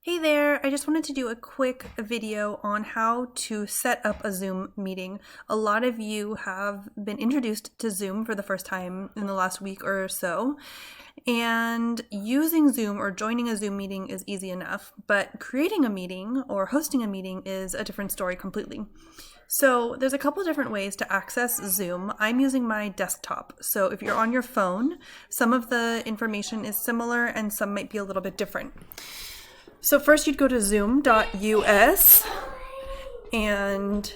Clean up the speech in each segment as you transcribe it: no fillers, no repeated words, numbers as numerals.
Hey there, I just wanted to do a quick video on how to set up a Zoom meeting. A lot of you have been introduced to Zoom for the first time in the last week or so, and using Zoom or joining a Zoom meeting is easy enough, but creating a meeting or hosting a meeting is a different story completely. So there's a couple different ways to access Zoom. I'm using my desktop. So if you're on your phone, some of the information is similar and some might be a little bit different. So first you'd go to zoom.us and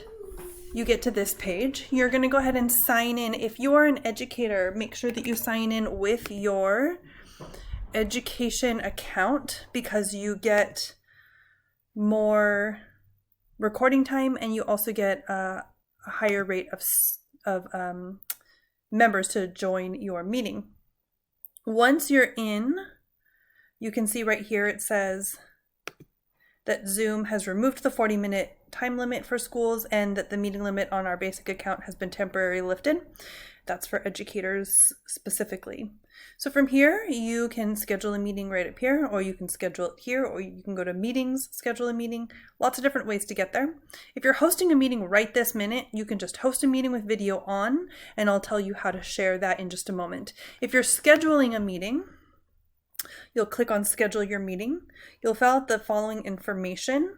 you get to this page. You're going to go ahead and sign in. If you are an educator, make sure that you sign in with your education account because you get more recording time and you also get a higher rate of members to join your meeting. Once you're in, you can see right here it says that Zoom has removed the 40-minute time limit for schools and that the meeting limit on our basic account has been temporarily lifted. That's for educators specifically. So from here, you can schedule a meeting right up here, or you can schedule it here, or you can go to meetings, schedule a meeting. Lots of different ways to get there. If you're hosting a meeting right this minute, you can just host a meeting with video on, and I'll tell you how to share that in just a moment. If you're scheduling a meeting, you'll click on schedule your meeting. You'll fill out the following information.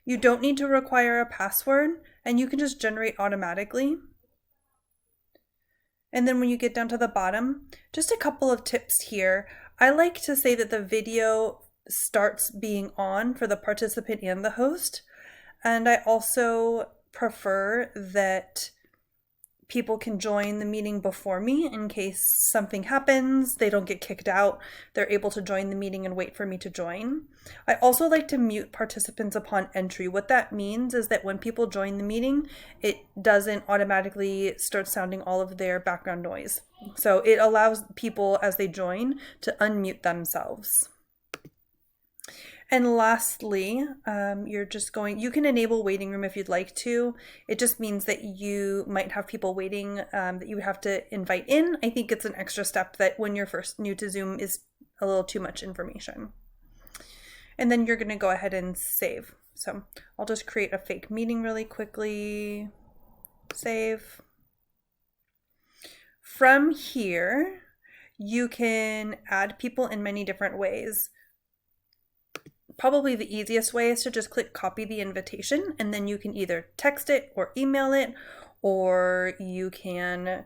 You don't need to require a password and you can just generate automatically. And then when you get down to the bottom, just a couple of tips here. I like to say that the video starts being on for the participant and the host. And I also prefer that people can join the meeting before me in case something happens, they don't get kicked out, they're able to join the meeting and wait for me to join. I also like to mute participants upon entry. What that means is that when people join the meeting, it doesn't automatically start sounding all of their background noise. So it allows people as they join to unmute themselves. And lastly, you can enable waiting room if you'd like to. It just means that you might have people waiting that you would have to invite in. I think it's an extra step that when you're first new to Zoom is a little too much information. And then you're going to go ahead and save. So I'll just create a fake meeting really quickly. Save. From here, you can add people in many different ways. Probably the easiest way is to just click copy the invitation and then you can either text it or email it, or you can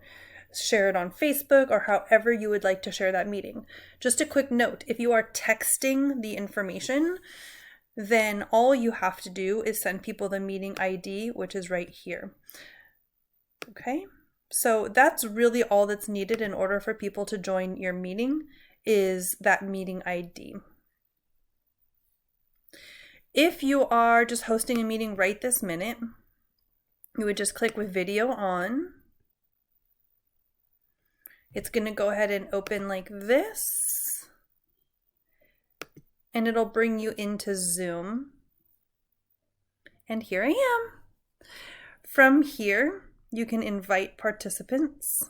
share it on Facebook or however you would like to share that meeting. Just a quick note, if you are texting the information, then all you have to do is send people the meeting ID, which is right here. Okay, so that's really all that's needed in order for people to join your meeting is that meeting ID. If you are just hosting a meeting right this minute, you would just click with video on. It's going to go ahead and open like this, and it'll bring you into Zoom. And here I am. From here, you can invite participants.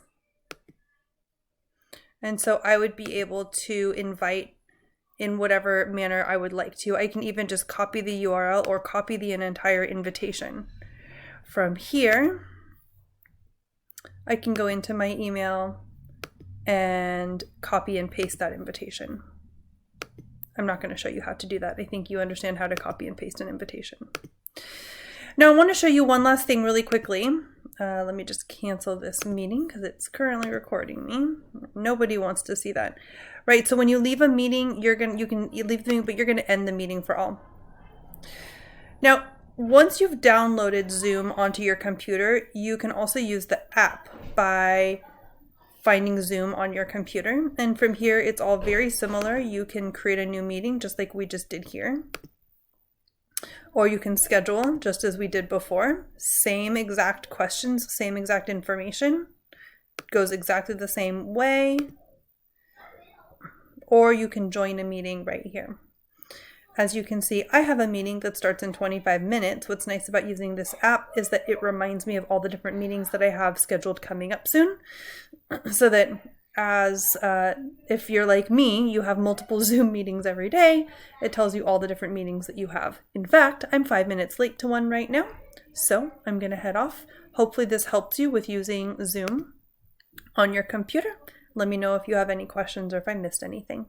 And so I would be able to invite in whatever manner I would like to. I can even just copy the URL or copy the entire invitation. From here, I can go into my email and copy and paste that invitation. I'm not going to show you how to do that. I think you understand how to copy and paste an invitation. Now I want to show you one last thing really quickly. Let me just cancel this meeting because it's currently recording me. Nobody wants to see that. Right, so when you leave a meeting, you leave the meeting, but you're going to end the meeting for all. Now, once you've downloaded Zoom onto your computer, you can also use the app by finding Zoom on your computer. And from here, it's all very similar. You can create a new meeting just like we just did here. Or you can schedule just as we did before. Same exact questions, same exact information. Goes exactly the same way. Or you can join a meeting right here. As you can see, I have a meeting that starts in 25 minutes. What's nice about using this app is that it reminds me of all the different meetings that I have scheduled coming up soon, so that as if you're like me, you have multiple Zoom meetings every day. It tells you all the different meetings that you have. In fact, I'm 5 minutes late to one right now, so I'm gonna head off. Hopefully this helps you with using Zoom on your computer. Let me know if you have any questions or if I missed anything.